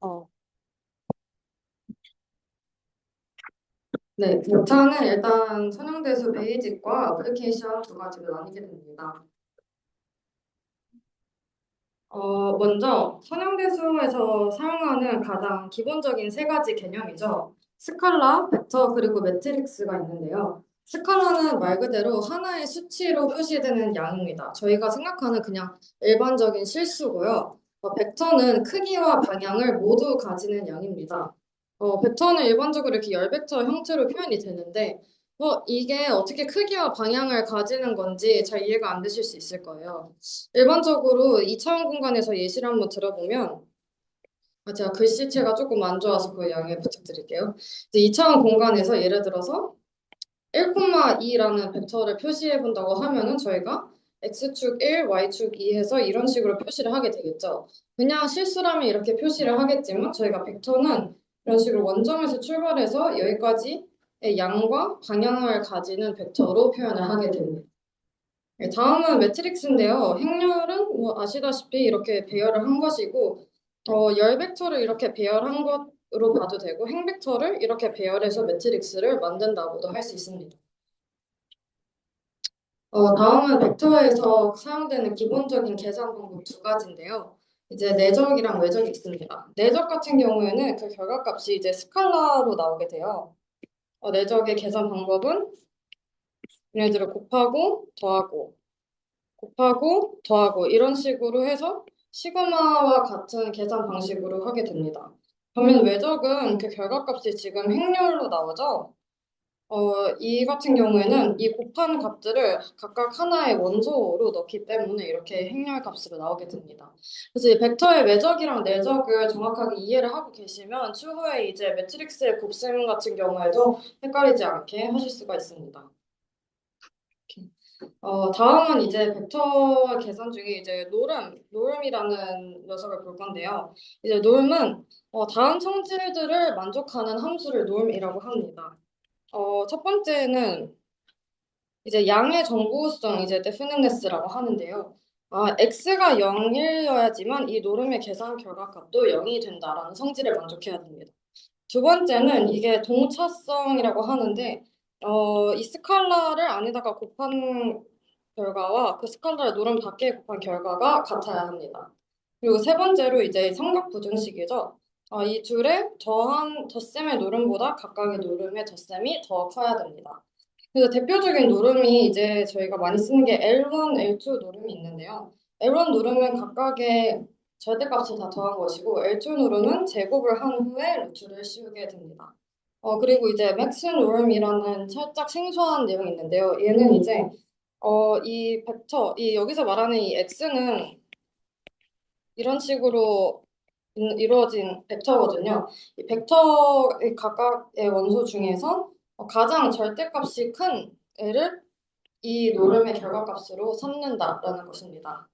어, 네, 목차는 일단 선형대수 베이직과 어플리케이션 두 가지로 나뉘게 됩니다. 먼저 선형대수에서 사용하는 가장 기본적인 세 가지 개념이죠. 스칼라, 벡터, 그리고 매트릭스가 있는데요. 스칼라는 말 그대로 하나의 수치로 표시되는 양입니다. 저희가 생각하는 그냥 일반적인 실수고요. 벡터는 크기와 방향을 모두 가지는 양입니다. 벡터는 일반적으로 이렇게 열벡터 형태로 표현이 되는데, 이게 어떻게 크기와 방향을 가지는 건지 잘 이해가 안 되실 수 있을 거예요. 일반적으로 2차원 공간에서 예시를 한번 들어보면, 제가 글씨체가 조금 안 좋아서 그 양해 부탁드릴게요. 이제 2차원 공간에서 예를 들어서 1,2라는 벡터를 표시해 본다고 하면은 저희가 x축 1, y축 2 해서 이런 식으로 표시를 하게 되겠죠. 그냥 실수라면 이렇게 표시를 하겠지만 저희가 벡터는 이런 식으로 원점에서 출발해서 여기까지의 양과 방향을 가지는 벡터로 표현을 하게 됩니다. 네, 다음은 매트릭스인데요. 행렬은 뭐 아시다시피 이렇게 배열을 한 것이고, 열 벡터를 이렇게 배열한 것으로 봐도 되고, 행 벡터를 이렇게 배열해서 매트릭스를 만든다고도 할 수 있습니다. 다음은 벡터에서 사용되는 기본적인 계산 방법 두 가지인데요. 이제 내적이랑 외적이 있습니다. 내적 같은 경우에는 그 결과값이 이제 스칼라로 나오게 돼요. 내적의 계산 방법은 예를 들어 곱하고 더하고 이런 식으로 해서 시그마와 같은 계산 방식으로 하게 됩니다. 반면 외적은 그 결과값이 지금 행렬로 나오죠. 이 같은 경우에는 이 곱하는 값들을 각각 하나의 원소로 넣기 때문에 이렇게 행렬 값으로 나오게 됩니다. 그래서 이 벡터의 외적이랑 내적을 정확하게 이해를 하고 계시면 추후에 이제 매트릭스의 곱셈 같은 경우에도 헷갈리지 않게 하실 수가 있습니다. 다음은 이제 벡터 계산 중에 이제 노름이라는 녀석을 볼 건데요. 이제 노름은 다음 성질들을 만족하는 함수를 노름이라고 합니다. 첫 번째는 이제 양의 정보성 이제 definiteness라고 하는데요. x가 0이어야지만 이 노름의 계산 결과값도 0이 된다라는 성질을 만족해야 됩니다. 두 번째는 이게 동차성이라고 하는데, 이 스칼라를 안에다가 곱한 결과와 그 스칼라를 노름 밖에 곱한 결과가 같아야 합니다. 그리고 세 번째로 이제 삼각 부등식이죠. 이 둘의 덧셈의 노름보다 각각의 노름의 덧셈이 더 커야 됩니다. 그래서 대표적인 노름이 이제 저희가 많이 쓰는 게 L1, L2 노름이 있는데요. L1 노름은 각각의 절대값을 다 더한 것이고 L2 노름은 제곱을 한 후에 루트를 씌우게 됩니다. 그리고 이제 맥스 노름이라는 살짝 생소한 내용이 있는데요. 얘는 이제 이 벡터, 이 여기서 말하는 이 x는 이런 식으로 이루어진 벡터거든요. 이 벡터의 각각의 원소 중에서 가장 절대값이 큰 애를 이 노름의 결과값으로 삼는다라는 것입니다.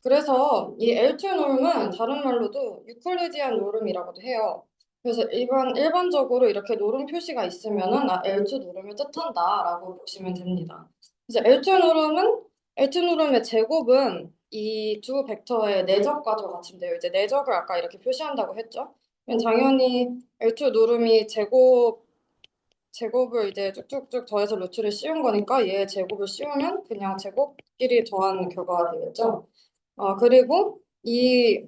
그래서 이 L2 노름은 다른 말로도 유클리디안 노름이라고도 해요. 그래서 일반적으로 이렇게 노름 표시가 있으면은 L2 노름을 뜻한다라고 보시면 됩니다. 그래서 L2 노름의 제곱은 이 두 벡터의 내적과 더 같은데요. 이제 내적을 아까 이렇게 표시한다고 했죠. 그럼 당연히 L2 노름이 제곱을 이제 쭉쭉쭉 더해서 루트를 씌운 거니까 얘 제곱을 씌우면 그냥 제곱끼리 더한 결과가 되겠죠. 그리고 이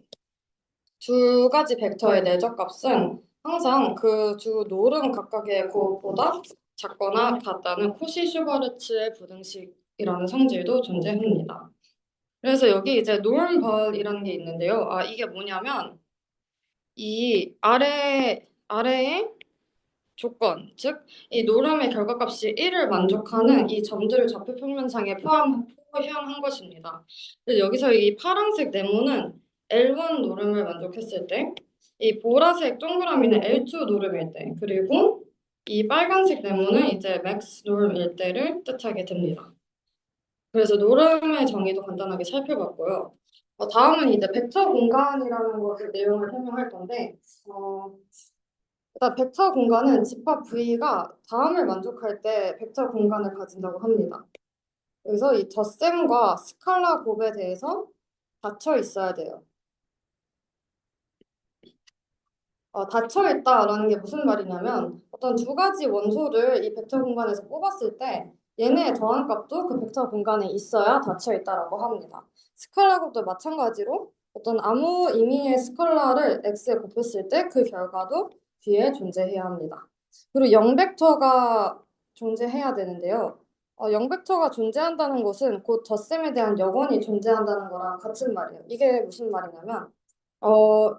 두 가지 벡터의 내적값은 항상 그 두 노름 각각의 곱보다 작거나 같다는 코시-슈바르츠의 부등식이라는 성질도 존재합니다. 그래서 여기 이제 노름벌이라는 게 있는데요. 이게 뭐냐면 이 아래에 조건, 즉 이 노름의 결과값이 1을 만족하는 이 점들을 좌표 평면상에 표현한 것입니다. 그래서 여기서 이 파란색 네모는 L1 노름을 만족했을 때, 이 보라색 동그라미는 L2 노름일 때, 그리고 이 빨간색 네모는 이제 맥스 노름일 때를 뜻하게 됩니다. 그래서 노름의 정의도 간단하게 살펴봤고요. 다음은 이제 벡터 공간이라는 것의 내용을 설명할 건데, 일단 벡터 공간은 집합 V가 다음을 만족할 때 벡터 공간을 가진다고 합니다. 그래서 이 덧셈과 스칼라 곱에 대해서 닫혀 있어야 돼요. 닫혀 있다라는 게 무슨 말이냐면 어떤 두 가지 원소를 이 벡터 공간에서 뽑았을 때 얘네의 더한 값도 그 벡터 공간에 있어야 닫혀 있다라고 합니다. 스칼라 곱도 마찬가지로 어떤 아무 의미의 스칼라를 x에 곱했을 때 그 결과도 뒤에 존재해야 합니다. 그리고 0벡터가 존재해야 되는데요. 0벡터가 존재한다는 것은 곧 덧셈에 대한 역원이 존재한다는 거랑 같은 말이에요. 이게 무슨 말이냐면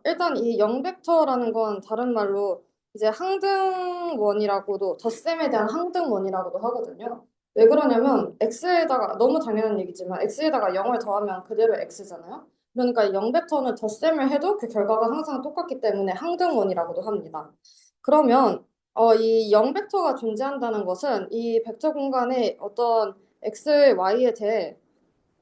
일단 이 0벡터라는 건 다른 말로 이제 항등원이라고도 덧셈에 대한 항등원이라고도 하거든요. 왜 그러냐면 x에다가 너무 당연한 얘기지만 x에다가 0을 더하면 그대로 x잖아요. 그러니까 이 0벡터는 덧셈을 해도 그 결과가 항상 똑같기 때문에 항등원이라고도 합니다. 그러면 이 0벡터가 존재한다는 것은 이 벡터 공간에 어떤 x, y에 대해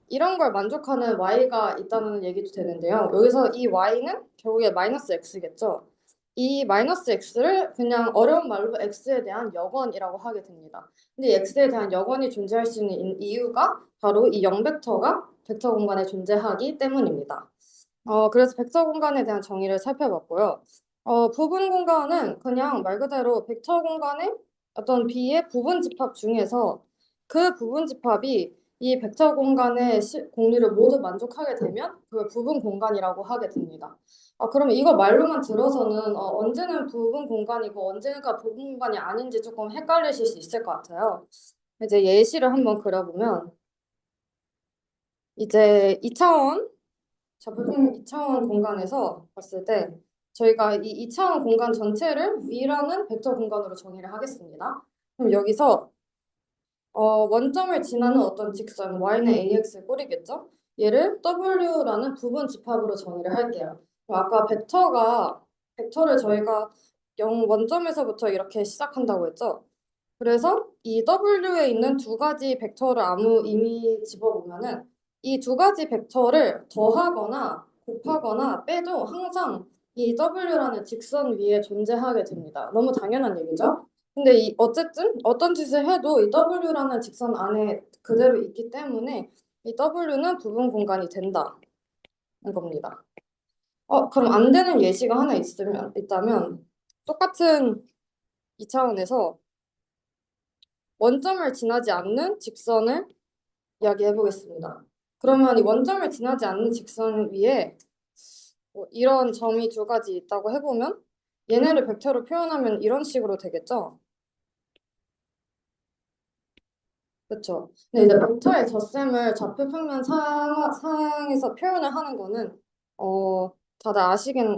이런 걸 만족하는 y가 있다는 얘기도 되는데요. 여기서 이 y는 결국에 마이너스 x겠죠. 이 마이너스 x를 그냥 어려운 말로 x에 대한 역원이라고 하게 됩니다. 근데 이 x에 대한 역원이 존재할 수 있는 이유가 바로 이 0벡터가 벡터 공간에 존재하기 때문입니다. 그래서 벡터 공간에 대한 정의를 살펴봤고요. 부분 공간은 그냥 말 그대로 벡터 공간의 어떤 B의 부분 집합 중에서 그 부분 집합이 이 벡터 공간의 공리를 모두 만족하게 되면 그걸 부분 공간이라고 하게 됩니다. 그러면 이거 말로만 들어서는 언제는 부분 공간이고 언제가 부분 공간이 아닌지 조금 헷갈리실 수 있을 것 같아요. 이제 예시를 한번 그려보면 이제 2차원 부분 2차원 공간에서 봤을 때 저희가 이 2차원 공간 전체를 V라는 벡터 공간으로 정의를 하겠습니다. 그럼 여기서 원점을 지나는 어떤 직선 y는 ax의 꼴이겠죠? 얘를 w라는 부분 집합으로 정의를 할게요. 그럼 아까 벡터를 저희가 0 원점에서부터 이렇게 시작한다고 했죠? 그래서 이 W에 있는 두 가지 벡터를 아무 의미 집어보면은 이 두 가지 벡터를 더하거나 곱하거나 빼도 항상 이 W라는 직선 위에 존재하게 됩니다. 너무 당연한 얘기죠? 근데 어쨌든 어떤 짓을 해도 이 W라는 직선 안에 그대로 있기 때문에 이 W는 부분 공간이 된다는 겁니다. 그럼 안 되는 예시가 하나 있다면 똑같은 2차원에서 원점을 지나지 않는 직선을 이야기해 보겠습니다. 그러면 이 원점을 지나지 않는 직선 위에 이런 점이 두 가지 있다고 해보면 얘네를 벡터로 표현하면 이런 식으로 되겠죠? 그렇죠. 근데 이제 벡터의 덧셈을 좌표 평면 상에서 표현을 하는 거는 다들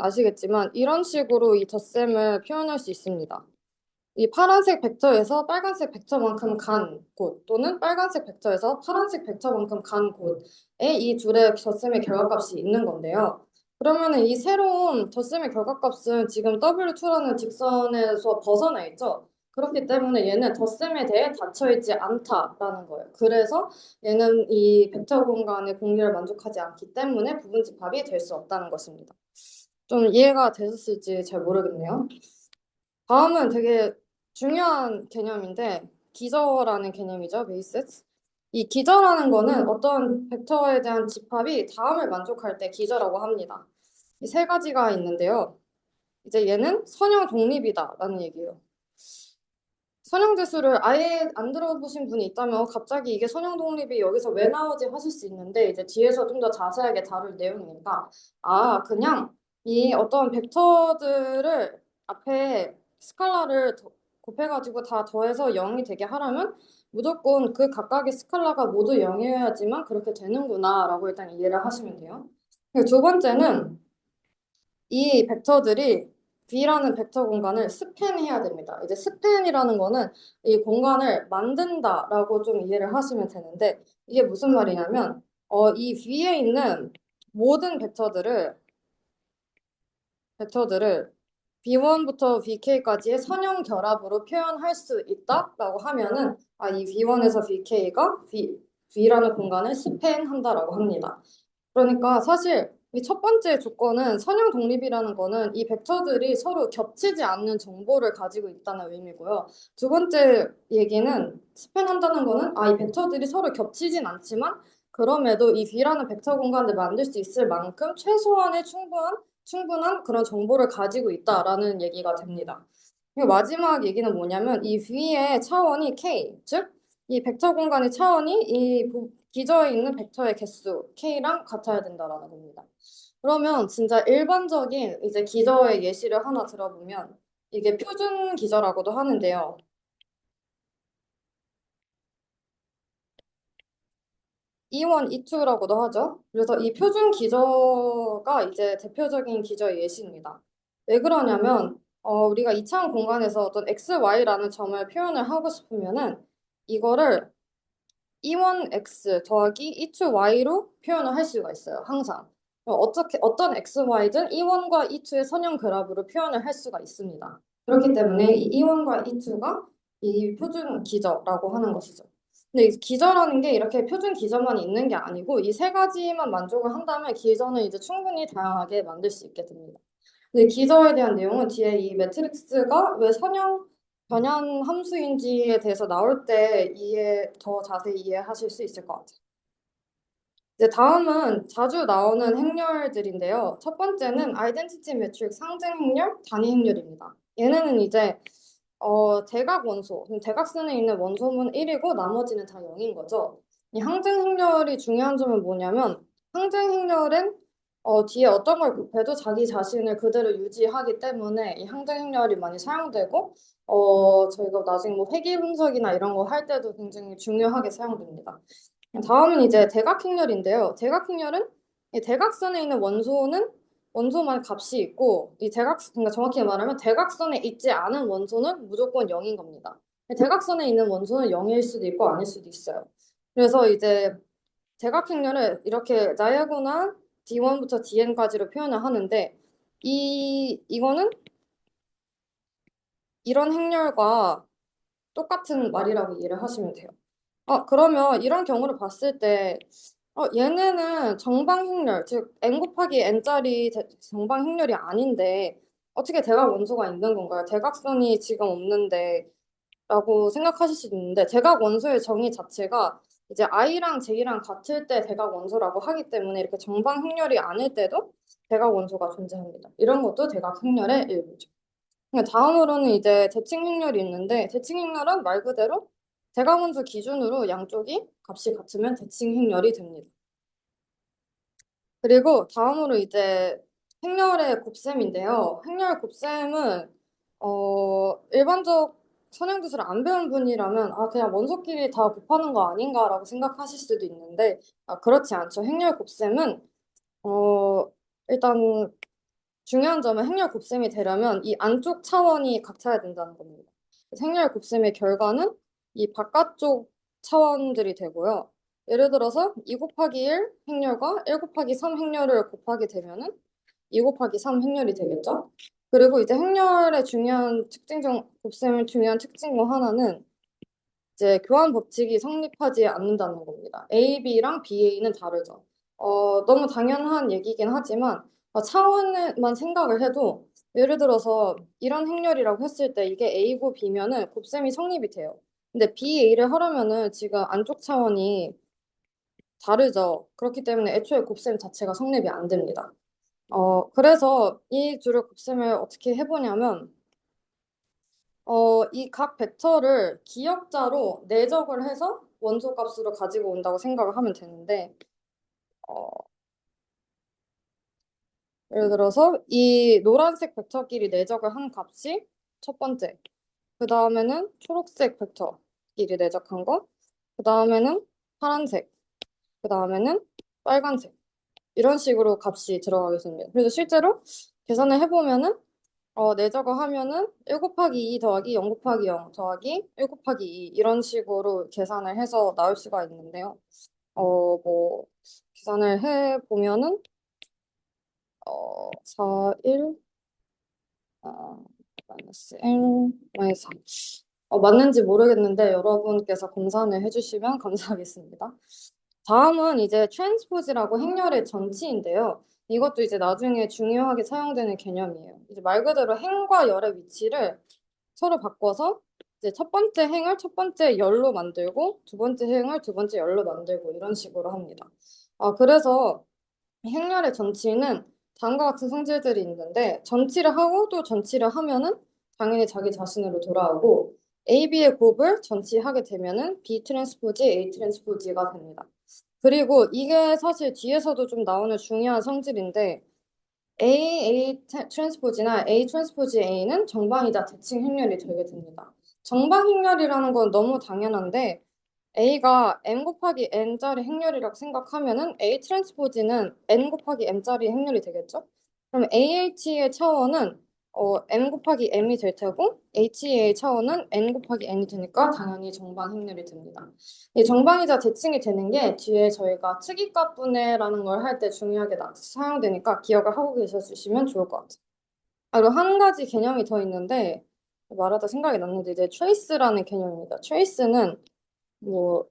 아시겠지만 이런 식으로 이 덧셈을 표현할 수 있습니다. 이 파란색 벡터에서 빨간색 벡터만큼 간 곳 또는 빨간색 벡터에서 파란색 벡터만큼 간 곳에 이 둘의 덧셈의 결과값이 있는 건데요. 그러면은 이 새로운 덧셈의 결과값은 지금 W2라는 직선에서 벗어나 있죠. 그렇기 때문에 얘는 덧셈에 대해 닫혀있지 않다라는 거예요. 그래서 얘는 이 벡터 공간의 공리를 만족하지 않기 때문에 부분집합이 될 수 없다는 것입니다. 좀 이해가 되셨을지 잘 모르겠네요. 다음은 되게 중요한 개념인데 기저라는 개념이죠, 베이시스. 이 기저라는 거는 어떤 벡터에 대한 집합이 다음을 만족할 때 기저라고 합니다. 이 세 가지가 있는데요. 이제 얘는 선형 독립이다라는 얘기예요. 선형 대수를 아예 안 들어보신 분이 있다면 갑자기 이게 선형 독립이 여기서 왜 나오지 하실 수 있는데 이제 뒤에서 좀 더 자세하게 다룰 내용이니까 그냥 이 어떤 벡터들을 앞에 스칼라를 곱해가지고 다 더해서 0이 되게 하려면 무조건 그 각각의 스칼라가 모두 0이어야지만 그렇게 되는구나 라고 일단 이해를 하시면 돼요. 그리고 두 번째는 이 벡터들이 V라는 벡터 공간을 스팬해야 됩니다. 이제 스팬이라는 거는 이 공간을 만든다라고 좀 이해를 하시면 되는데 이게 무슨 말이냐면 이 V에 있는 모든 벡터들을 V1부터 VK까지의 선형 결합으로 표현할 수 있다라고 하면은 이 V1에서 VK가 V라는 공간을 스팬한다라고 합니다. 그러니까 사실 이 첫 번째 조건은 선형 독립이라는 거는 이 벡터들이 서로 겹치지 않는 정보를 가지고 있다는 의미고요. 두 번째 얘기는 스팬한다는 거는 이 벡터들이 서로 겹치진 않지만 그럼에도 이 V라는 벡터 공간을 만들 수 있을 만큼 최소한의 충분한 충분한 그런 정보를 가지고 있다라는 얘기가 됩니다. 그리고 마지막 얘기는 뭐냐면 이 V의 차원이 K, 즉 이 벡터 공간의 차원이 기저에 있는 벡터의 개수 K랑 같아야 된다라는 겁니다. 그러면 진짜 일반적인 이제 기저의 예시를 하나 들어보면 이게 표준 기저라고도 하는데요. E1, E2라고도 하죠. 그래서 이 표준 기저가 이제 대표적인 기저의 예시입니다. 왜 그러냐면 우리가 이차원 공간에서 어떤 x, y라는 점을 표현을 하고 싶으면은 이거를 E1x 더하기 E2y로 표현을 할 수가 있어요. 항상. 어떤 x, y든 E1과 E2의 선형 그래프로 표현을 할 수가 있습니다. 그렇기 때문에 이 E1과 E2가 이 표준 기저라고 하는 것이죠. 근데 이 기저라는 게 이렇게 표준 기저만 있는 게 아니고 이 세 가지만 만족을 한다면 기저는 이제 충분히 다양하게 만들 수 있게 됩니다. 근데 기저에 대한 내용은 뒤에 이 매트릭스가 왜 선형 변형 함수인지에 대해서 나올 때 더 자세히 이해하실 수 있을 것 같아요. 이제 다음은 자주 나오는 행렬들인데요. 첫 번째는 아이덴티티 매트릭 상징 행렬, 단위 행렬입니다. 얘네는 이제 대각 원소, 대각선에 있는 원소는 1이고 나머지는 다 0인 거죠. 이 항등 행렬이 중요한 점은 뭐냐면 항등 행렬은 뒤에 어떤 걸 곱해도 자기 자신을 그대로 유지하기 때문에 이 항등 행렬이 많이 사용되고 저희가 나중에 뭐 회귀 분석이나 이런 거 할 때도 굉장히 중요하게 사용됩니다. 다음은 이제 대각행렬인데요. 대각행렬은 이 대각선에 있는 원소만 값이 있고 그러니까 정확히 말하면 대각선에 있지 않은 원소는 무조건 0인 겁니다. 대각선에 있는 원소는 0일 수도 있고 아닐 수도 있어요. 그래서 이제 대각행렬을 이렇게 다이아고널 D1부터 DN까지로 표현을 하는데 이거는 이런 행렬과 똑같은 말이라고 이해를 하시면 돼요. 그러면 이런 경우를 봤을 때, 얘네는 정방행렬, 즉, n 곱하기 n짜리 정방행렬이 아닌데, 어떻게 대각 원소가 있는 건가요? 대각선이 지금 없는데, 라고 생각하실 수 있는데, 대각 원소의 정의 자체가 이제 i랑 j랑 같을 때 대각 원소라고 하기 때문에 이렇게 정방행렬이 아닐 때도 대각 원소가 존재합니다. 이런 것도 대각 행렬의 일부죠. 다음으로는 이제 대칭행렬이 있는데 대칭행렬은 말 그대로 대각원소 기준으로 양쪽이 값이 같으면 대칭행렬이 됩니다. 그리고 다음으로 이제 행렬의 곱셈인데요. 행렬 곱셈은 일반적 선행도수를 안 배운 분이라면 그냥 원소끼리 다 곱하는 거 아닌가라고 생각하실 수도 있는데 그렇지 않죠. 행렬 곱셈은 일단 중요한 점은 행렬 곱셈이 되려면 이 안쪽 차원이 같아야 된다는 겁니다. 행렬 곱셈의 결과는 이 바깥쪽 차원들이 되고요. 예를 들어서 2 곱하기 1 행렬과 1 곱하기 3 행렬을 곱하게 되면은 2 곱하기 3 행렬이 되겠죠. 그리고 이제 행렬의 중요한 특징 중 곱셈의 중요한 특징 중 하나는 이제 교환 법칙이 성립하지 않는다는 겁니다. A, B랑 B, A는 다르죠. 너무 당연한 얘기긴 하지만 차원만 생각을 해도 예를 들어서 이런 행렬이라고 했을 때 이게 A고 B면은 곱셈이 성립이 돼요. 근데 B, A를 하려면은 지금 안쪽 차원이 다르죠. 그렇기 때문에 애초에 곱셈 자체가 성립이 안 됩니다. 그래서 이 둘의 곱셈을 어떻게 해보냐면 이 각 벡터를 기역자로 내적을 해서 원소 값으로 가지고 온다고 생각을 하면 되는데, 어, 예를 들어서 이 노란색 벡터끼리 내적을 한 값이 첫 번째, 그 다음에는 초록색 벡터끼리 내적한 거, 그 다음에는 파란색, 그 다음에는 빨간색. 이런 식으로 값이 들어가게 됩니다. 그래서 실제로 계산을 해보면은 내저거 하면은 1 곱하기 2 더하기 0 곱하기 0 더하기 1 곱하기 2 이런 식으로 계산을 해서 나올 수가 있는데요. 뭐 계산을 해 보면은 4, 1 마이너스 1 마이너스 3 맞는지 모르겠는데 여러분께서 검산을 해주시면 감사하겠습니다. 다음은 이제 트랜스포즈라고 행렬의 전치인데요. 이것도 이제 나중에 중요하게 사용되는 개념이에요. 이제 말 그대로 행과 열의 위치를 서로 바꿔서 이제 첫 번째 행을 첫 번째 열로 만들고 두 번째 행을 두 번째 열로 만들고 이런 식으로 합니다. 그래서 행렬의 전치는 다음과 같은 성질들이 있는데 전치를 하고 또 전치를 하면은 당연히 자기 자신으로 돌아오고 A, B의 곱을 전치하게 되면은 B 트랜스포즈 A 트랜스포즈가 됩니다. 그리고 이게 사실 뒤에서도 좀 나오는 중요한 성질인데 A 트랜스포즈나 A 트랜스포즈 A는 정방이자 대칭 행렬이 되게 됩니다. 정방 행렬이라는 건 너무 당연한데 A가 m 곱하기 n짜리 행렬이라고 생각하면은 A 트랜스포즈는 n 곱하기 m짜리 행렬이 되겠죠? 그럼 AH의 차원은 m 곱하기 m이 될 테고 HE의 차원은 n 곱하기 n이 되니까 당연히 정방 행렬이 됩니다. 이 정방이자 대칭이 되는 게 뒤에 저희가 특이값분해라는 걸 할 때 중요하게 사용되니까 기억을 하고 계셔주시면 좋을 것 같아요. 그리고 한 가지 개념이 더 있는데 말하다 생각이 났는데 이제 트레이스라는 개념입니다. 트레이스는 뭐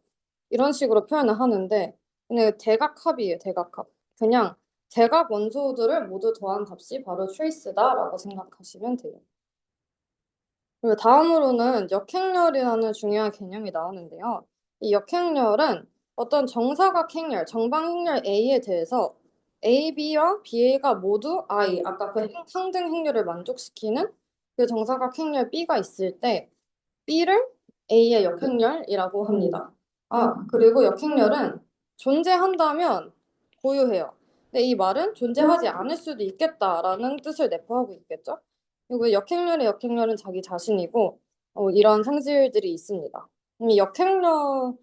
이런 식으로 표현을 하는데 그냥 대각합이에요, 대각합. 그냥 대각 원소들을 모두 더한 값이 바로 트레이스다라고 생각하시면 돼요. 그리고 다음으로는 역행렬이라는 중요한 개념이 나오는데요. 이 역행렬은 어떤 정사각 행렬, 정방 행렬 A에 대해서 A, B와 B가 모두 I, 아까 그 상등 행렬을 만족시키는 그 정사각 행렬 B가 있을 때 B를 A의 역행렬이라고 합니다. 그리고 역행렬은 존재한다면 고유해요. 근데 이 말은 존재하지 않을 수도 있겠다라는 뜻을 내포하고 있겠죠? 그리고 역행렬은 자기 자신이고 이런 성질들이 있습니다. 이 역행렬을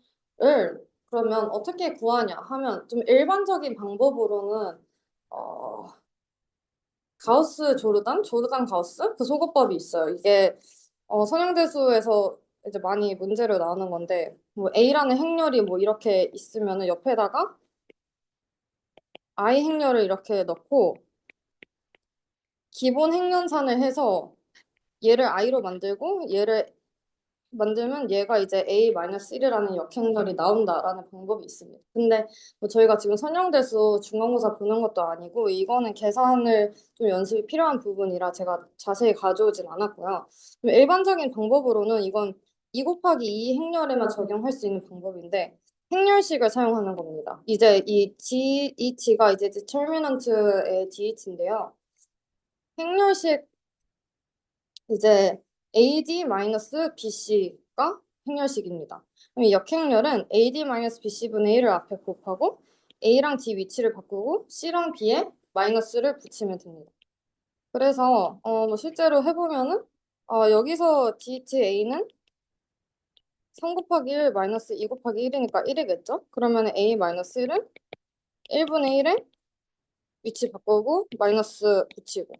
그러면 어떻게 구하냐 하면 좀 일반적인 방법으로는 어, 가우스 조르단 가우스 그 소거법이 있어요. 이게 선형대수에서 이제 많이 문제로 나오는 건데 뭐 A라는 행렬이 뭐 이렇게 있으면은 옆에다가 I 행렬을 이렇게 넣고 기본 행연산을 해서 얘를 I로 만들고 얘를 만들면 얘가 이제 A-1이라는 역행렬이 나온다라는 방법이 있습니다. 근데 뭐 저희가 지금 선형대수 중간고사 보는 것도 아니고 이거는 계산을 좀 연습이 필요한 부분이라 제가 자세히 가져오진 않았고요. 일반적인 방법으로는 이건 2 곱하기 2 행렬에만 적용할 수 있는 방법인데 행렬식을 사용하는 겁니다. 이제 이 G가 이제 디터미넌트의 DH인데요. 행렬식 이제 AD-BC가 행렬식입니다. 그럼 이 역행렬은 AD-BC분의 1을 앞에 곱하고 A랑 D 위치를 바꾸고 C랑 B에 마이너스를 붙이면 됩니다. 그래서 뭐 실제로 해보면은 여기서 DHA는 3 곱하기 1 마이너스 2 곱하기 1이니까 1이겠죠? 그러면 A-1은 1분의 1에 위치 바꾸고 마이너스 붙이고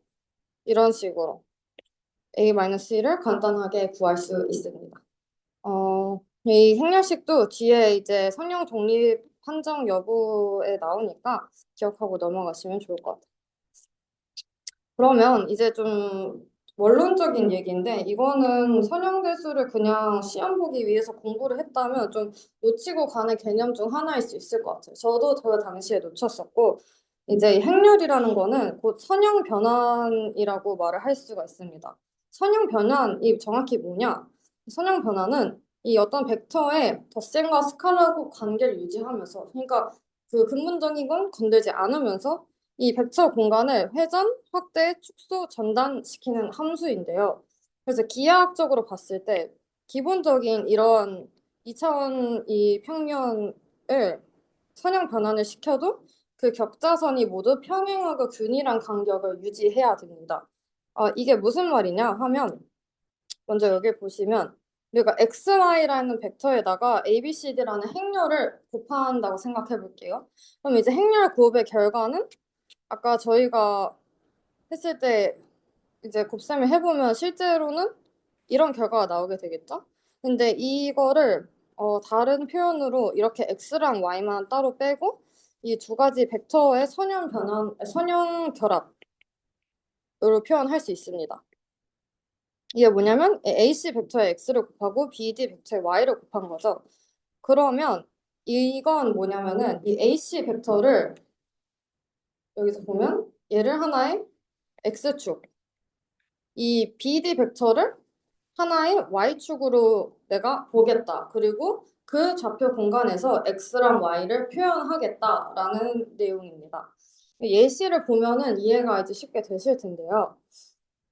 이런 식으로 A-1을 간단하게 구할 수 있습니다. 이 행렬식도 뒤에 이제 성형 독립 판정 여부에 나오니까 기억하고 넘어가시면 좋을 것 같아요. 그러면 이제 좀 원론적인 얘기인데 이거는 선형대수를 그냥 시험 보기 위해서 공부를 했다면 좀 놓치고 가는 개념 중 하나일 수 있을 것 같아요. 저도 저 당시에 놓쳤었고 이제 행렬이라는 거는 곧 선형 변환이라고 말을 할 수가 있습니다. 선형 변환이 정확히 뭐냐? 선형 변환은 이 어떤 벡터의 덧셈과 스칼라고 관계를 유지하면서 그러니까 그 근본적인 건 건들지 않으면서 이 벡터 공간을 회전, 확대, 축소, 전단시키는 함수인데요. 그래서 기하학적으로 봤을 때 기본적인 이런 2차원 이 평면을 선형 변환을 시켜도 그 격자선이 모두 평행하고 균일한 간격을 유지해야 됩니다. 이게 무슨 말이냐 하면 먼저 여기 보시면 우리가 XY라는 벡터에다가 ABCD라는 행렬을 곱한다고 생각해 볼게요. 그럼 이제 행렬 곱의 결과는 아까 저희가 했을 때 이제 곱셈을 해보면 실제로는 이런 결과가 나오게 되겠죠? 근데 이거를 다른 표현으로 이렇게 x랑 y만 따로 빼고 이 두 가지 벡터의 선형 변환, 선형 결합으로 표현할 수 있습니다. 이게 뭐냐면 AC 벡터의 x를 곱하고 BD 벡터의 y를 곱한 거죠. 그러면 이건 뭐냐면은 이 AC 벡터를 여기서 보면 얘를 하나의 x축, 이 BD 벡터를 하나의 y축으로 내가 보겠다. 그리고 그 좌표 공간에서 x랑 y를 표현하겠다라는 내용입니다. 예시를 보면은 이해가 이제 쉽게 되실 텐데요.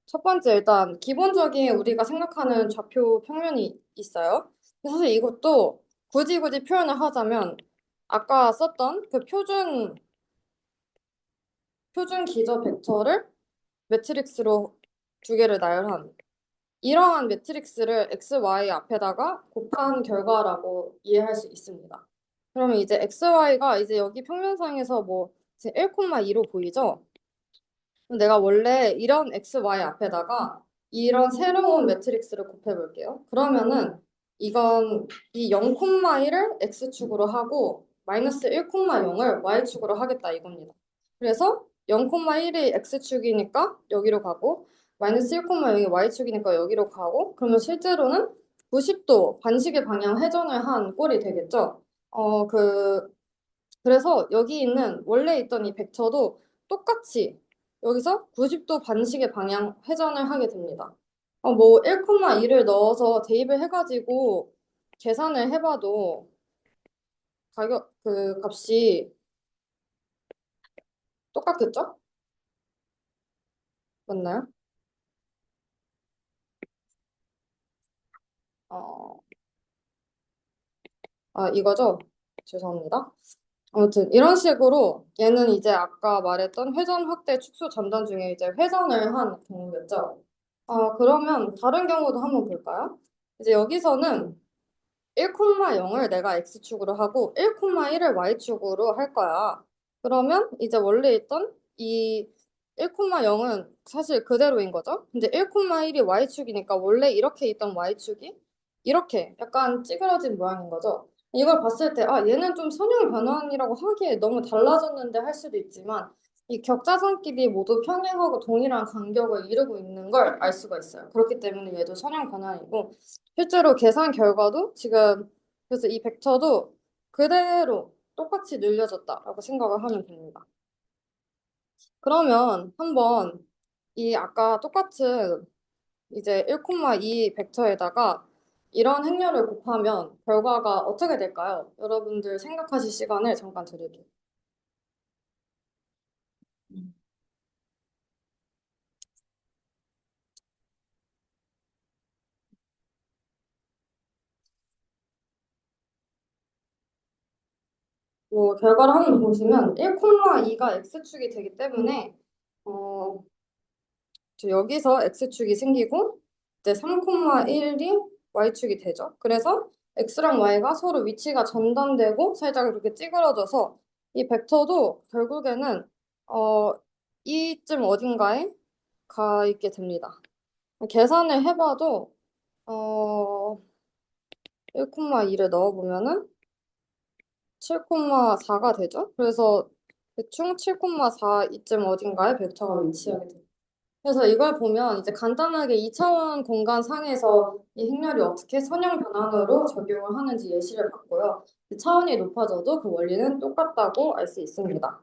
첫 번째, 일단 기본적인 우리가 생각하는 좌표 평면이 있어요. 근데 사실 이것도 굳이 표현을 하자면 아까 썼던 그 표준 기저 벡터를 매트릭스로 두 개를 나열한 이러한 매트릭스를 x, y 앞에다가 곱한 결과라고 이해할 수 있습니다. 그러면 이제 x, y가 이제 여기 평면상에서 뭐 1,2로 보이죠? 그럼 내가 원래 이런 x, y 앞에다가 이런 새로운 매트릭스를 곱해볼게요. 그러면은 이건 이 0,1을 x축으로 하고 마이너스 1,0을 y축으로 하겠다 이겁니다. 그래서 0,1이 x축이니까 여기로 가고 마이너스 1,0이 y축이니까 여기로 가고 그러면 실제로는 90도 반시계 방향 회전을 한 꼴이 되겠죠. 그래서 여기 있는 원래 있던 이 벡터도 똑같이 여기서 90도 반시계 방향 회전을 하게 됩니다. 뭐 1,2를 넣어서 대입을 해가지고 계산을 해봐도 그 값이 똑같겠죠? 맞나요? 어, 이거죠? 죄송합니다. 아무튼 이런 식으로 얘는 이제 아까 말했던 회전 확대 축소 전단 중에 이제 회전을 한 경우겠죠. 그러면 다른 경우도 한번 볼까요? 이제 여기서는 1,0을 내가 x축으로 하고 1,1을 y축으로 할 거야. 그러면 이제 원래 있던 이 1,0은 사실 그대로인 거죠. 근데 1,1이 y축이니까 원래 이렇게 있던 y축이 이렇게 약간 찌그러진 모양인 거죠. 이걸 봤을 때, 얘는 좀 선형 변환이라고 하기에 너무 달라졌는데 할 수도 있지만 이 격자선끼리 모두 평행하고 동일한 간격을 이루고 있는 걸 알 수가 있어요. 그렇기 때문에 얘도 선형 변환이고 실제로 계산 결과도 지금 그래서 이 벡터도 그대로 똑같이 늘려졌다라고 생각을 하면 됩니다. 그러면 한번 이 아까 똑같은 이제 1,2 벡터에다가 이런 행렬을 곱하면 결과가 어떻게 될까요? 여러분들 생각하실 시간을 잠깐 드릴게요. 뭐 결과를 한번 보시면 1,2가 x축이 되기 때문에 어, 여기서 x축이 생기고 이제 3,1이 y축이 되죠. 그래서 x랑 y가 서로 위치가 전단되고 살짝 이렇게 찌그러져서 이 벡터도 결국에는 어, 이쯤 어딘가에 가 있게 됩니다. 계산을 해봐도 1,2를 넣어보면은 7,4가 되죠. 그래서 대충 7,4 이쯤 어딘가에 벡터가 위치하게 됩니다. 그래서 이걸 보면 이제 간단하게 2차원 공간 상에서 이 행렬이 어떻게 선형 변환으로 적용을 하는지 예시를 봤고요. 차원이 높아져도 그 원리는 똑같다고 알 수 있습니다.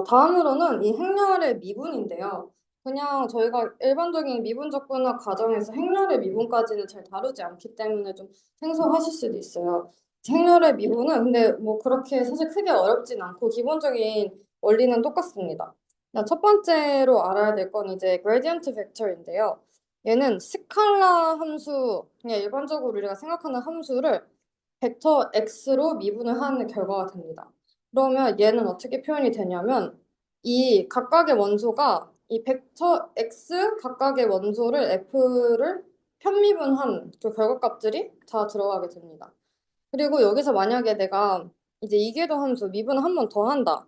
다음으로는 이 행렬의 미분인데요. 그냥 저희가 일반적인 미분 접근학 과정에서 행렬의 미분까지는 잘 다루지 않기 때문에 좀 생소하실 수도 있어요. 행렬의 미분은 근데 뭐 그렇게 사실 크게 어렵진 않고 기본적인 원리는 똑같습니다. 첫 번째로 알아야 될 건 이제 그레디언트 벡터인데요. 얘는 스칼라 함수, 그냥 일반적으로 우리가 생각하는 함수를 벡터 x로 미분을 하는 결과가 됩니다. 그러면 얘는 어떻게 표현이 되냐면 이 각각의 원소가 이 벡터 x 각각의 원소를 f를 편미분한 그 결과값들이 다 들어가게 됩니다. 그리고 여기서 만약에 내가 이제 이계도 함수 미분을 한 번 더 한다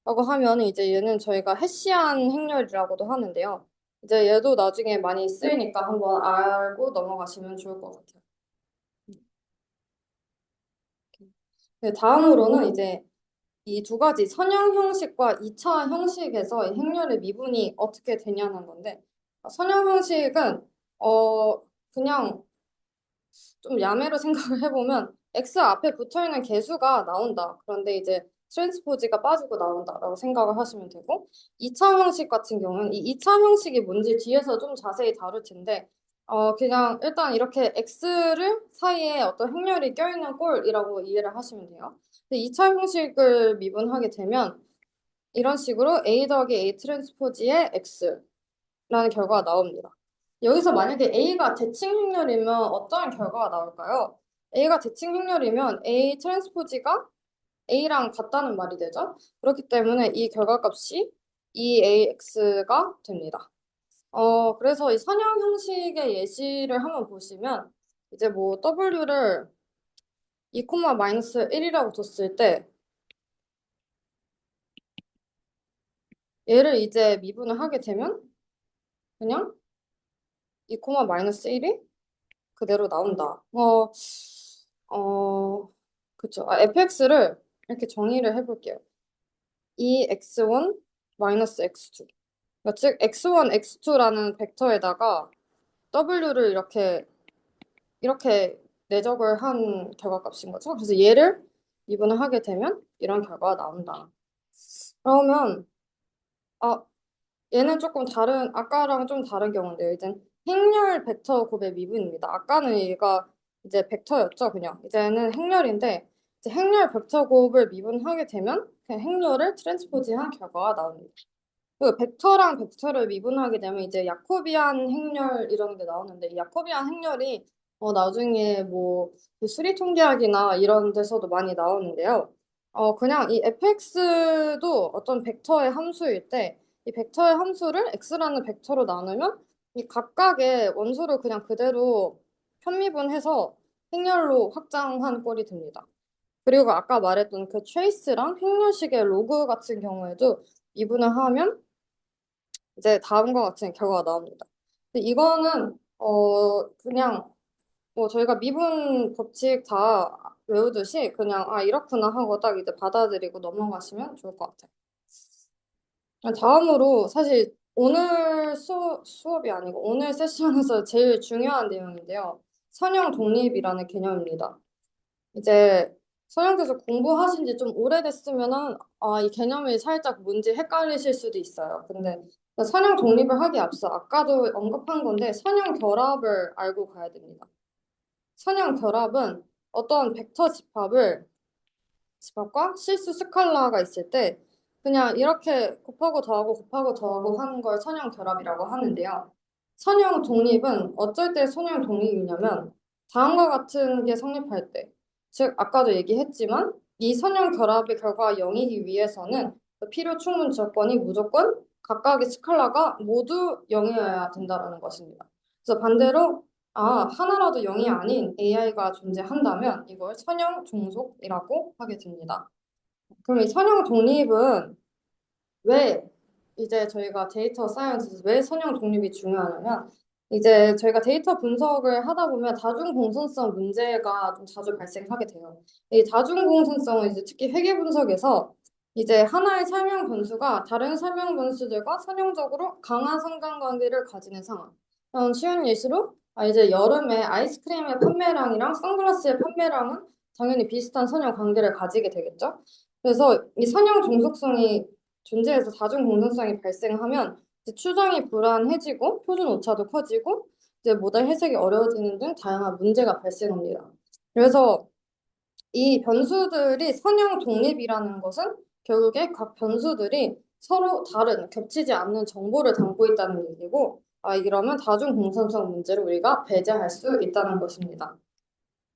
라고 하면 이제 얘는 저희가 해시안 행렬이라고도 하는데요. 이제 얘도 나중에 많이 쓰이니까 한번 알고 넘어가시면 좋을 것 같아요. 네, 다음으로는 이제 이 두 가지 선형 형식과 2차 형식에서 이 행렬의 미분이 어떻게 되냐는 건데 선형 형식은 그냥 좀 야매로 생각을 해보면 x 앞에 붙어있는 개수가 나온다. 그런데 이제 트랜스포즈가 빠지고 나온다라고 생각을 하시면 되고 2차 형식 같은 경우는 이 2차 형식이 뭔지 뒤에서 좀 자세히 다룰 텐데 그냥 일단 이렇게 x를 사이에 어떤 행렬이 껴있는 꼴이라고 이해를 하시면 돼요. 근데 2차 형식을 미분하게 되면 이런 식으로 A 더하기 A 트랜스포즈의 X라는 결과가 나옵니다. 여기서 만약에 A가 대칭 행렬이면 어떤 결과가 나올까요? A가 대칭 행렬이면 A 트랜스포즈가 A랑 같다는 말이 되죠. 그렇기 때문에 이 결과값이 2AX가 됩니다. 그래서 이 선형 형식의 예시를 한번 보시면 이제 뭐 W를 2, 마이너스 1이라고 뒀을 때 얘를 이제 미분을 하게 되면 그냥 2, 마이너스 1이 그대로 나온다. 그쵸. fx를 이렇게 정의를 해볼게요. 2x1 마이너스 x2. 그러니까 즉 x1, x2라는 벡터에다가 w를 이렇게 내적을 한 결과값인 거죠. 그래서 얘를 미분을 하게 되면 이런 결과가 나온다. 그러면 아, 얘는 조금 다른, 아까랑 좀 다른 경우인데요. 이제 행렬 벡터 곱의 미분입니다. 아까는 얘가 이제 벡터였죠, 그냥. 이제는 행렬인데, 이제 행렬 벡터 곱을 미분하게 되면 그냥 행렬을 트랜스포즈한 결과가 나옵니다. 그 벡터랑 벡터를 미분하게 되면 이제 야코비안 행렬 이런 게 나오는데 이 야코비안 행렬이 나중에 뭐그 수리 통계학이나 이런 데서도 많이 나오는데요. 그냥 이 fx도 어떤 벡터의 함수일 때 이 벡터의 함수를 x라는 벡터로 나누면 이 각각의 원소를 그냥 그대로 편미분해서 행렬로 확장한 꼴이 됩니다. 그리고 아까 말했던 그 트레이스랑 행렬식의 로그 같은 경우에도 미분을 하면 이제 다음과 같은 결과가 나옵니다. 근데 이거는 그냥 뭐 저희가 미분 법칙 다 외우듯이 그냥 아 이렇구나 하고 딱 이제 받아들이고 넘어가시면 좋을 것 같아요. 다음으로 사실 오늘 수업이 아니고 오늘 세션에서 제일 중요한 내용인데요. 선형 독립이라는 개념입니다. 이제 선영께서 공부하신 지 좀 오래됐으면은 이 개념이 살짝 뭔지 헷갈리실 수도 있어요. 근데 선형 독립을 하기 앞서 아까도 언급한 건데 선형 결합을 알고 가야 됩니다. 선형 결합은 어떤 벡터 집합과 실수 스칼라가 있을 때 그냥 이렇게 곱하고 더하고 하는 걸 선형 결합이라고 하는데요. 선형 독립은 어쩔 때 선형 독립이냐면 다음과 같은 게 성립할 때, 즉 아까도 얘기했지만 이 선형 결합의 결과가 0이기 위해서는 그 필요 충분 조건이 무조건 각각의 스칼라가 모두 0이어야 된다는 것입니다. 그래서 반대로 하나라도 0이 아닌 AI가 존재한다면 이걸 선형 종속이라고 하게 됩니다. 그럼 이 선형 독립은 왜 이제 저희가 데이터 사이언스에서 왜 선형 독립이 중요하냐면 이제 저희가 데이터 분석을 하다 보면 다중 공선성 문제가 좀 자주 발생하게 돼요. 이 다중 공선성은 이제 특히 회계 분석에서 이제 하나의 설명 변수가 다른 설명 변수들과 선형적으로 강한 상관관계를 가지는 상황. 쉬운 예시로 이제 여름에 아이스크림의 판매량이랑 선글라스의 판매량은 당연히 비슷한 선형 관계를 가지게 되겠죠. 그래서 이 선형 종속성이 존재해서 다중 공존성이 발생하면 이제 추정이 불안해지고 표준 오차도 커지고 이제 모델 해석이 어려워지는 등 다양한 문제가 발생합니다. 그래서 이 변수들이 선형 독립이라는 것은 결국에 각 변수들이 서로 다른 겹치지 않는 정보를 담고 있다는 얘기고 이러면 다중 공존성 문제를 우리가 배제할 수 있다는 것입니다.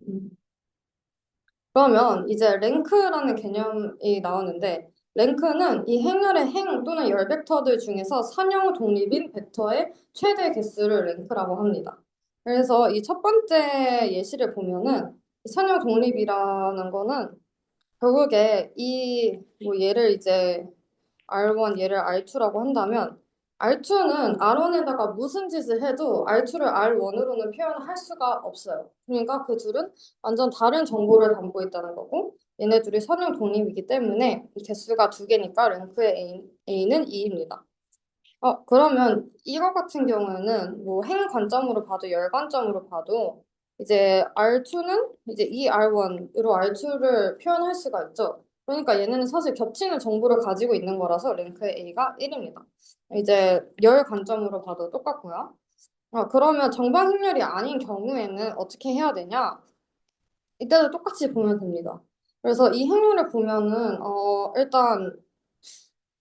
음. 그러면 이제 랭크라는 개념이 나오는데 랭크는 이 행렬의 행 또는 열 벡터들 중에서 선형 독립인 벡터의 최대 개수를 랭크라고 합니다. 그래서 이 첫 번째 예시를 보면은 이 선형 독립이라는 거는 결국에 이 뭐 얘를 이제 R1 얘를 R2라고 한다면 R2는 R1에다가 무슨 짓을 해도 R2를 R1으로는 표현할 수가 없어요. 그러니까 그 둘은 완전 다른 정보를 담고 있다는 거고 얘네 둘이 선형 독립이기 때문에 이 개수가 두 개니까 랭크의 A는 2입니다. 그러면 이거 같은 경우에는 뭐 행 관점으로 봐도 열 관점으로 봐도 이제 R2는 이제 이 R1으로 R2를 표현할 수가 있죠. 그러니까 얘네는 사실 겹치는 정보를 가지고 있는 거라서 랭크의 A가 1입니다. 이제 열 관점으로 봐도 똑같고요. 그러면 정방행렬이 아닌 경우에는 어떻게 해야 되냐? 이때도 똑같이 보면 됩니다. 그래서 이 행렬을 보면은 일단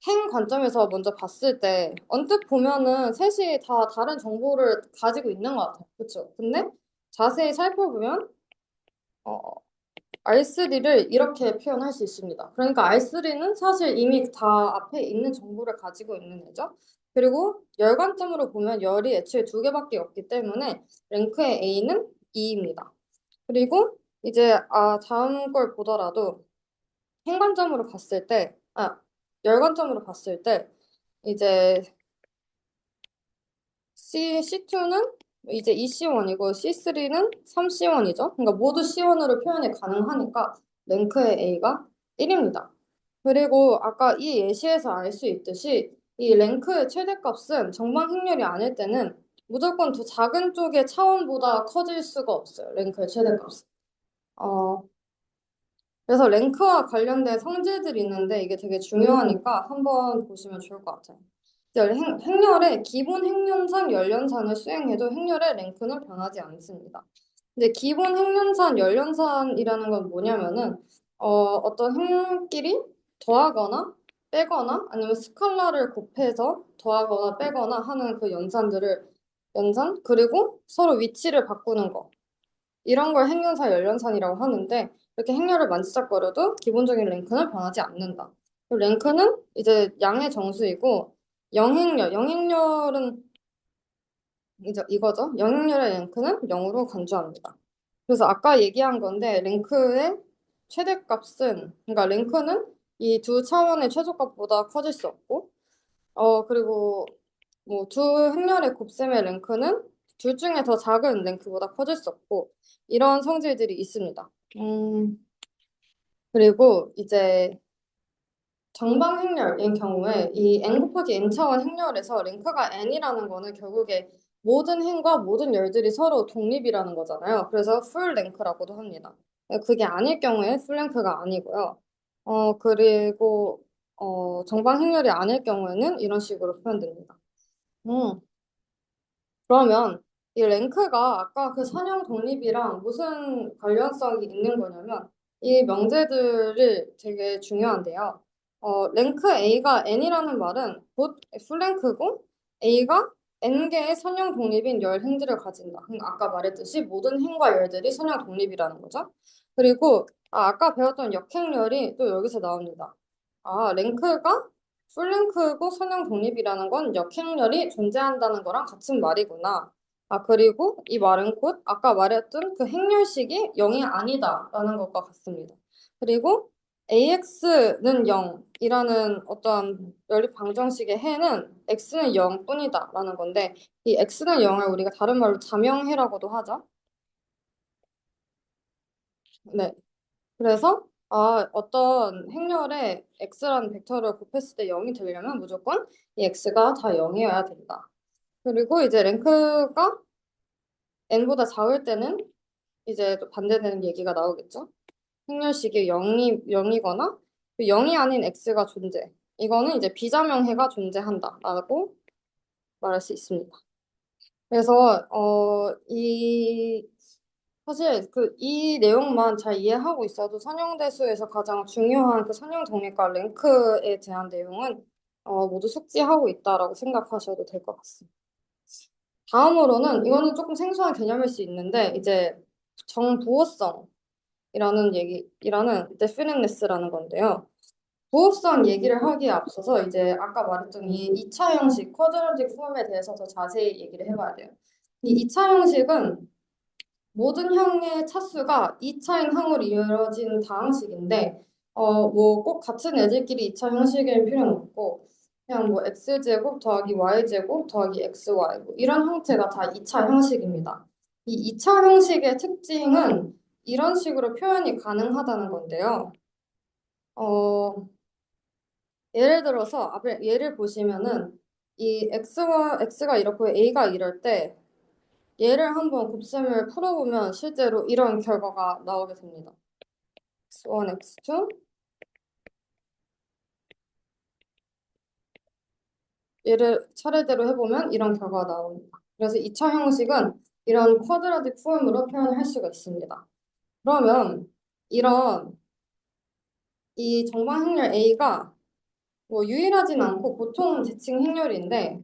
행 관점에서 먼저 봤을 때 언뜻 보면은 셋이 다 다른 정보를 가지고 있는 것 같아요. 그렇죠? 근데 자세히 살펴보면 어, R3를 이렇게 표현할 수 있습니다. 그러니까 R3는 사실 이미 다 앞에 있는 정보를 가지고 있는 애죠. 그리고 열 관점으로 보면 열이 애초에 두 개밖에 없기 때문에 랭크의 A는 2입니다. 그리고 이제 다음 걸 보더라도 행관점으로 봤을 때, 열관점으로 봤을 때 이제 C2는 이제 2C1이고 C3는 3C1이죠. 그러니까 모두 C1으로 표현이 가능하니까 랭크의 A가 1입니다. 그리고 아까 이 예시에서 알 수 있듯이 이 랭크의 최대값은 정방 행렬이 아닐 때는 무조건 더 작은 쪽의 차원보다 커질 수가 없어요. 랭크의 최대값은. 어, 그래서 랭크와 관련된 성질들이 있는데 이게 되게 중요하니까 한번 보시면 좋을 것 같아요. 이제 행렬의 기본 행렬산 열연산을 수행해도 행렬의 랭크는 변하지 않습니다. 근데 기본 행렬산 열연산이라는 건 뭐냐면은 어떤 행끼리 더하거나 빼거나 아니면 스칼라를 곱해서 더하거나 빼거나 하는 그 연산들을 연산 그리고 서로 위치를 바꾸는 거 이런 걸 행렬사 열연산이라고 하는데 이렇게 행렬을 만지작거려도 기본적인 랭크는 변하지 않는다. 그리고 랭크는 이제 양의 정수이고 영행렬은 이제 이거죠. 영행렬의 랭크는 0으로 간주합니다. 그래서 아까 얘기한 건데 랭크의 최대값은 그러니까 랭크는 이 두 차원의 최소값보다 커질 수 없고 그리고 뭐 두 행렬의 곱셈의 랭크는 둘 중에 더 작은 랭크보다 커질 수 없고 이런 성질들이 있습니다. 그리고 이제 정방 행렬인 경우에 이 n 곱하기 n 차원 행렬에서 랭크가 n이라는 거는 결국에 모든 행과 모든 열들이 서로 독립이라는 거잖아요. 그래서 풀 랭크라고도 합니다. 그게 아닐 경우에 풀 랭크가 아니고요. 그리고 정방 행렬이 아닐 경우에는 이런 식으로 표현됩니다. 음. 그러면 이 랭크가 아까 그 선형 독립이랑 무슨 관련성이 있는 거냐면 이 명제들을 되게 중요한데요. 랭크 A가 N이라는 말은 곧 풀랭크고 A가 N개의 선형 독립인 열 행들을 가진다. 그러니까 아까 말했듯이 모든 행과 열들이 선형 독립이라는 거죠. 그리고 아까 배웠던 역행열이 또 여기서 나옵니다. 랭크가 풀랭크고 선형 독립이라는 건 역행렬이 존재한다는 거랑 같은 말이구나. 그리고 이 말은 곧 아까 말했던 그 행렬식이 0이 아니다라는 것과 같습니다. 그리고 AX는 0이라는 어떤 연립 방정식의 해는 X는 0뿐이다라는 건데 이 X는 0을 우리가 다른 말로 자명해라고도 하죠. 네. 그래서 어떤 행렬에 x라는 벡터를 곱했을 때 0이 되려면 무조건 이 x가 다 0이어야 된다. 그리고 이제 랭크가 n보다 작을 때는 이제 또 반대되는 얘기가 나오겠죠. 행렬식이 0이거나 0이 아닌 x가 존재. 이거는 이제 비자명해가 존재한다라고 말할 수 있습니다. 그래서 사실 이 내용만 잘 이해하고 있어도 선형대수에서 가장 중요한 그 선형 독립과 랭크에 대한 내용은 모두 숙지하고 있다라고 생각하셔도 될 것 같습니다. 다음으로는 이거는 조금 생소한 개념일 수 있는데 이제 정부호성이라는 얘기라는 definiteness라는 건데요. 부호성 얘기를 하기에 앞서서 이제 아까 말했던 이 2차 형식 쿼드라틱 폼에 대해서 더 자세히 얘기를 해봐야 돼요. 이 2차 형식은 모든 형의 차수가 2차인 항으로 이루어진 다항식인데 뭐 꼭 같은 애들끼리 2차 형식일 필요는 없고 그냥 뭐 x제곱 더하기 y제곱 더하기 xy 뭐 이런 형태가 다 2차 형식입니다. 이 2차 형식의 특징은 이런 식으로 표현이 가능하다는 건데요. 어, 예를 들어서 앞에 예를 보시면은 이 x가 이렇고 a가 이럴 때 얘를 한번 곱셈을 풀어보면 실제로 이런 결과가 나오게 됩니다. x1, x2 얘를 차례대로 해보면 이런 결과가 나옵니다. 그래서 2차 형식은 이런 쿼드라틱 폼으로 표현할 수가 있습니다. 그러면 이런 이 정방행렬 A가 뭐 유일하진 않고 보통 대칭 행렬인데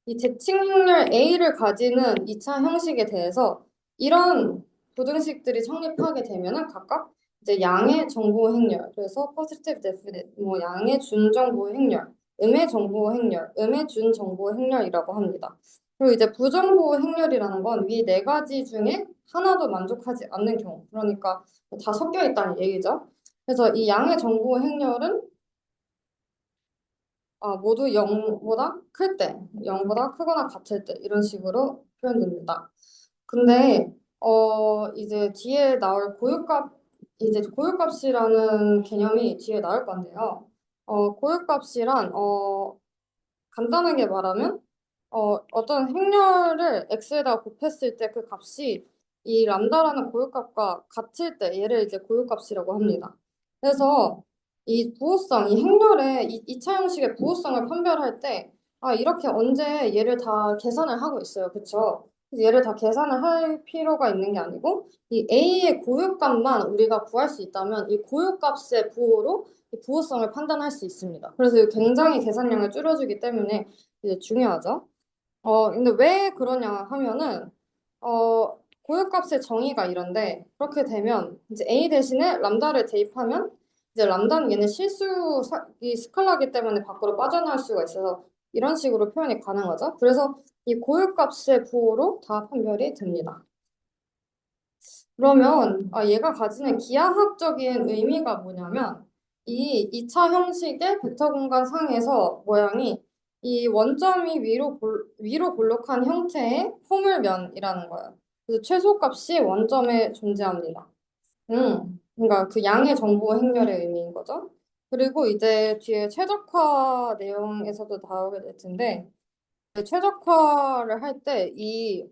이 대칭 행렬 A를 가지는 2차 형식에 대해서 이런 부등식들이 성립하게 되면은 각각 이제 양의 정보 행렬, 그래서 positive definite, 뭐 양의 준정보 행렬, 음의 정보 행렬, 음의 준정보 행렬이라고 합니다. 그리고 이제 부정보 행렬이라는 건 위 네 가지 중에 하나도 만족하지 않는 경우, 그러니까 다 섞여 있다는 얘기죠. 그래서 이 양의 정보 행렬은 모두 0보다 클 때, 0보다 크거나 같을 때 이런 식으로 표현됩니다. 근데 이제 뒤에 나올 고유값, 이제 고유값이라는 개념이 뒤에 나올 건데요. 고유값이란 간단하게 말하면 어떤 행렬을 x에다 곱했을 때 그 값이 이 람다라는 고유값과 같을 때 얘를 이제 고유값이라고 합니다. 그래서 이 부호성, 이 행렬의 이차 형식의 부호성을 판별할 때 이렇게 언제 얘를 다 계산을 하고 있어요. 그쵸? 그래서 얘를 다 계산을 할 필요가 있는 게 아니고 이 a의 고유값만 우리가 구할 수 있다면 이 고유값의 부호로 이 부호성을 판단할 수 있습니다. 그래서 이거 굉장히 계산량을 줄여주기 때문에 이제 중요하죠. 근데 왜 그러냐 하면은, 고유값의 정의가 이런데, 그렇게 되면, 이제 A 대신에 람다를 대입하면, 이제 람다는 얘는 이 스칼라기 때문에 밖으로 빠져나올 수가 있어서, 이런 식으로 표현이 가능하죠. 그래서 이 고유값의 부호로 다 판별이 됩니다. 그러면 얘가 가지는 기하학적인 의미가 뭐냐면 이 2차 형식의 벡터 공간 상에서 모양이 이 원점이 위로 볼록한 형태의 포물면이라는 거예요. 그래서 최소값이 원점에 존재합니다. 그러니까 그 양의 정보 행렬의 의미인 거죠. 그리고 이제 뒤에 최적화 내용에서도 나오게 될 텐데 최적화를 할 때 이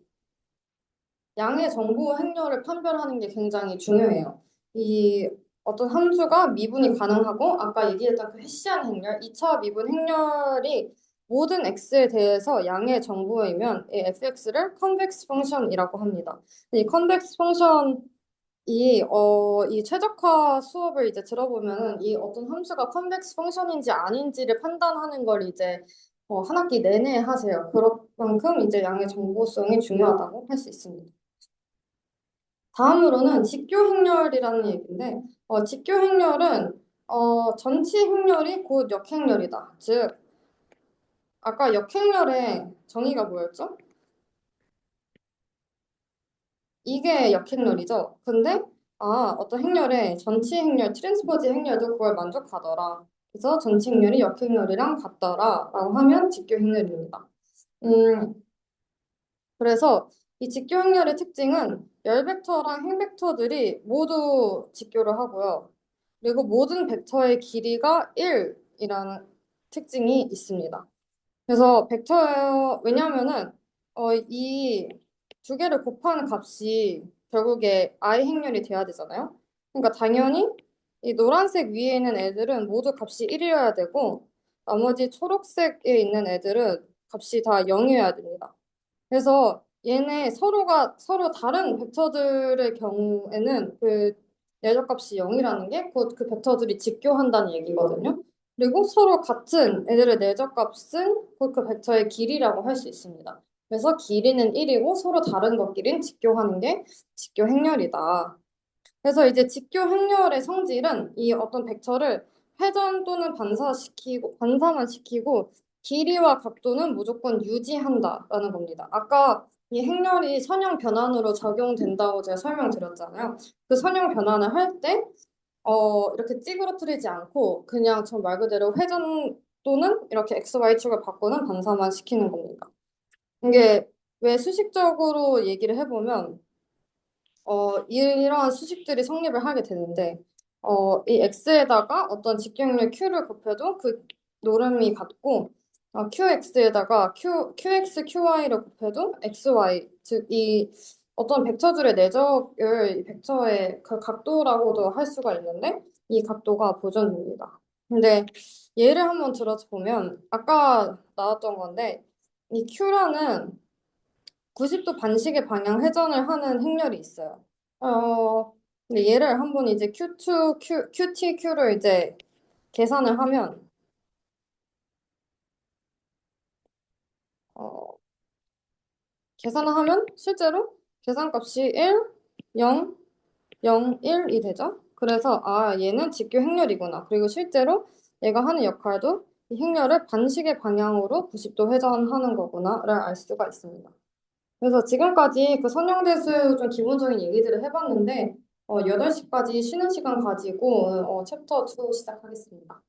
양의 정보 행렬을 판별하는 게 굉장히 중요해요. 이 어떤 함수가 미분이 가능하고 아까 얘기했던 그 해시한 행렬, 2차 미분 행렬이 모든 x에 대해서 양의 정보이면 이 fx를 convex 펑션이라고 합니다. 이 convex 펑션이 이 최적화 수업을 이제 들어보면은 이 어떤 함수가 convex 펑션인지 아닌지를 판단하는 걸 이제 한 학기 내내 하세요. 그런 만큼 이제 양의 정보성이 중요하다고 할 수 있습니다. 다음으로는 직교 행렬이라는 얘기인데, 직교 행렬은 전치 행렬이 곧 역행렬이다. 즉, 아까 역행렬의 정의가 뭐였죠? 이게 역행렬이죠. 근데 어떤 행렬의 전치 행렬, 트랜스포즈 행렬도 그걸 만족하더라. 그래서 전치 행렬이 역행렬이랑 같더라라고 하면 직교 행렬입니다. 음, 그래서 이 직교 행렬의 특징은 열 벡터랑 행 벡터들이 모두 직교를 하고요. 그리고 모든 벡터의 길이가 1이라는 특징이 있습니다. 그래서 왜냐면은 이 두 개를 곱하는 값이 결국에 i 행렬이 돼야 되잖아요. 그러니까 당연히 이 노란색 위에 있는 애들은 모두 값이 1이어야 되고 나머지 초록색에 있는 애들은 값이 다 0이어야 됩니다. 그래서 얘네 서로 다른 벡터들의 경우에는 그 예적값이 0이라는 게 곧 그 벡터들이 직교한다는 얘기거든요. 그리고 서로 같은 애들의 내적값은 곧 그 벡터의 길이라고 할 수 있습니다. 그래서 길이는 1이고 서로 다른 것끼리는 직교하는 게 직교 행렬이다. 그래서 이제 직교 행렬의 성질은 이 어떤 벡터를 회전 또는 반사만 시키고 길이와 각도는 무조건 유지한다라는 겁니다. 아까 이 행렬이 선형 변환으로 적용된다고 제가 설명드렸잖아요. 그 선형 변환을 할 때, 이렇게 찌그러뜨리지 않고 그냥 저 말 그대로 회전 또는 이렇게 XY축을 바꾸는 반사만 시키는 겁니다. 이게 왜 수식적으로 얘기를 해보면 이러한 수식들이 성립을 하게 되는데, 이 x에다가 어떤 직경률 q를 곱해도 그 노름이 같고, qx에다가 qx, qy를 곱해도 xy, 즉, 이 어떤 벡터들의 내적을 이 벡터의 그 각도라고도 할 수가 있는데, 이 각도가 보존됩니다. 근데 예를 한번 들어서 보면, 아까 나왔던 건데, 이 q라는 90도 반시계 방향 회전을 하는 행렬이 있어요. 근데 얘를 한번 이제 QT, Q를 이제 계산을 하면 어, 계산을 하면 실제로 계산값이 1, 0, 0, 1이 되죠. 그래서 아, 얘는 직교 행렬이구나. 그리고 실제로 얘가 하는 역할도 이 행렬을 반시계 방향으로 90도 회전하는 거구나를 알 수가 있습니다. 그래서 지금까지 그 선형대수 좀 기본적인 얘기들을 해봤는데 8시까지 쉬는 시간 가지고 챕터 2 시작하겠습니다.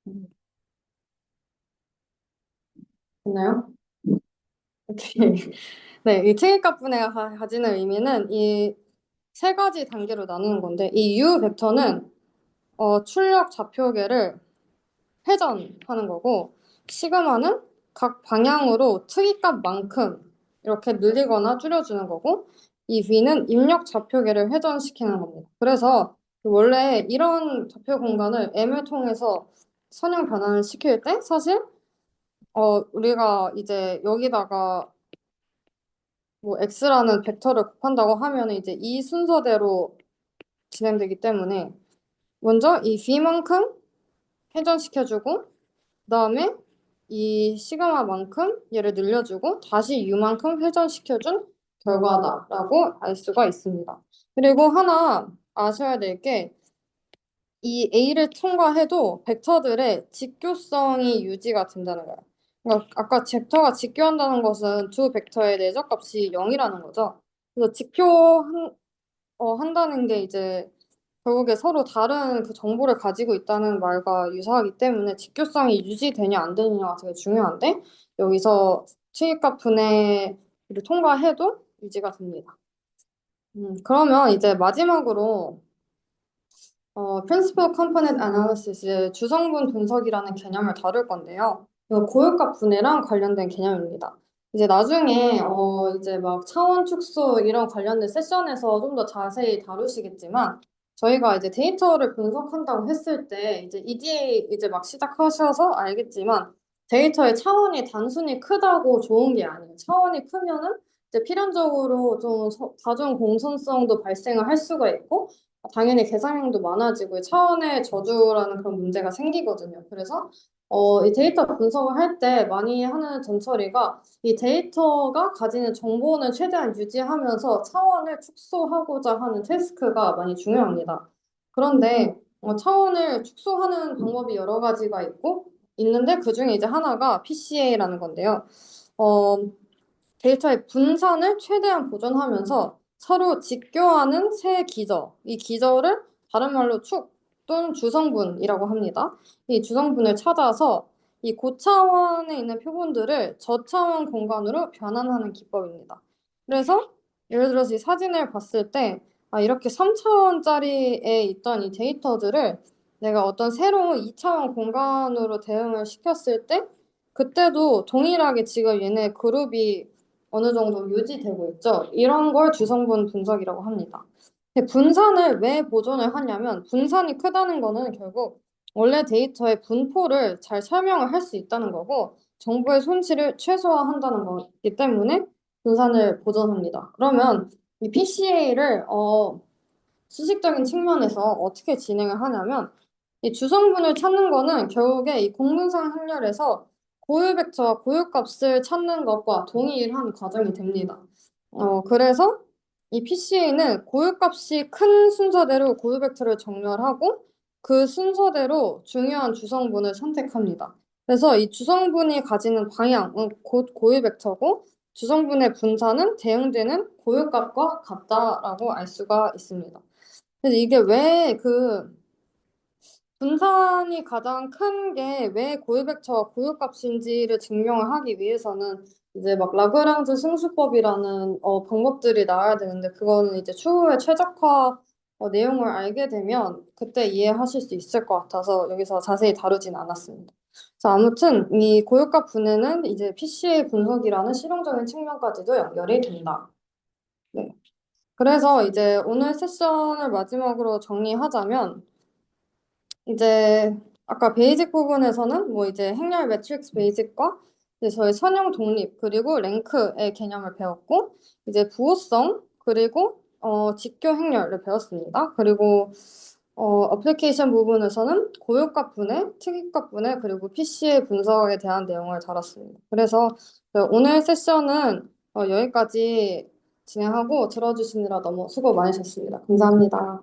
음, 됐나요? 오케이. 네, 이 특이값분해가 가지는 의미는 이 세 가지 단계로 나누는 건데, 이 U 벡터는 출력 좌표계를 회전하는 거고, 시그마는 각 방향으로 특이값만큼 이렇게 늘리거나 줄여주는 거고, 이 V는 입력 좌표계를 회전시키는 겁니다. 그래서 원래 이런 좌표 공간을 M을 통해서 선형 변환을 시킬 때 사실 우리가 이제 여기다가 뭐 X라는 벡터를 곱한다고 하면 이제 이 순서대로 진행되기 때문에 먼저 이 V만큼 회전시켜주고 그다음에 이 시그마만큼 얘를 늘려주고 다시 U만큼 회전시켜준 결과다라고 알 수가 있습니다. 그리고 하나 아셔야 될 게 이 A를 통과해도 벡터들의 직교성이 유지가 된다는 거예요. 그러니까 아까 벡터가 직교한다는 것은 두 벡터의 내적값이 0이라는 거죠. 그래서 한다는 게 이제 결국에 서로 다른 그 정보를 가지고 있다는 말과 유사하기 때문에 직교성이 유지되냐 안 되느냐가 되게 중요한데 여기서 취입값 분해를 통과해도 유지가 됩니다. 그러면 이제 마지막으로 Principal Component Analysis, 주성분 분석이라는 개념을 다룰 건데요. 이거 고효값 분해랑 관련된 개념입니다. 이제 나중에 이제 막 차원 축소 이런 관련된 세션에서 좀 더 자세히 다루시겠지만 저희가 이제 데이터를 분석한다고 했을 때 이제 EDA 이제 막 시작하셔서 알겠지만 데이터의 차원이 단순히 크다고 좋은 게 아니에요. 차원이 크면은 이제 필연적으로 좀 다중 공선성도 발생을 할 수가 있고 당연히 계산량도 많아지고 차원의 저주라는 그런 문제가 생기거든요. 그래서 이 데이터 분석을 할 때 많이 하는 전처리가 이 데이터가 가지는 정보는 최대한 유지하면서 차원을 축소하고자 하는 태스크가 많이 중요합니다. 그런데 차원을 축소하는 방법이 여러 가지가 있는데 그중에 이제 하나가 PCA라는 건데요. 어, 데이터의 분산을 최대한 보존하면서 서로 직교하는 세 기저, 이 기저를 다른 말로 축 또는 주성분이라고 합니다. 이 주성분을 찾아서 이 고차원에 있는 표본들을 저차원 공간으로 변환하는 기법입니다. 그래서 예를 들어서 이 사진을 봤을 때 이렇게 3차원짜리에 있던 이 데이터들을 내가 어떤 새로운 2차원 공간으로 대응을 시켰을 때 그때도 동일하게 지금 얘네 그룹이 어느 정도 유지되고 있죠. 이런 걸 주성분 분석이라고 합니다. 근데 분산을 왜 보존을 하냐면 분산이 크다는 거는 결국 원래 데이터의 분포를 잘 설명을 할 수 있다는 거고 정보의 손실을 최소화한다는 거기 때문에 분산을 보존합니다. 그러면 이 PCA를 수식적인 측면에서 어떻게 진행을 하냐면 이 주성분을 찾는 거는 결국에 이 공분상 행렬에서 고유 벡터와 고유 값을 찾는 것과 동일한 과정이 됩니다. 그래서 이 PCA는 고유 값이 큰 순서대로 고유 벡터를 정렬하고 그 순서대로 중요한 주성분을 선택합니다. 그래서 이 주성분이 가지는 방향은 곧 고유 벡터고 주성분의 분산은 대응되는 고유 값과 같다라고 알 수가 있습니다. 근데 이게 왜 분산이 가장 큰 게 왜 고유벡터와 고유값인지를 증명을 하기 위해서는 이제 막 라그랑즈 승수법이라는 방법들이 나와야 되는데 그거는 이제 추후에 최적화 내용을 알게 되면 그때 이해하실 수 있을 것 같아서 여기서 자세히 다루진 않았습니다. 자, 아무튼 이 고유값 분해는 이제 PCA 분석이라는 실용적인 측면까지도 연결이 된다. 네. 그래서 이제 오늘 세션을 마지막으로 정리하자면 이제 아까 베이직 부분에서는 뭐 이제 행렬 매트릭스 베이직과 이제 저희 선형 독립 그리고 랭크의 개념을 배웠고 이제 부호성 그리고 직교 행렬을 배웠습니다. 그리고 어플리케이션 부분에서는 고유값 분해, 특이값 분해 그리고 PC의 분석에 대한 내용을 다뤘습니다. 그래서 오늘 세션은 여기까지 진행하고 들어주시느라 너무 수고 많으셨습니다. 감사합니다.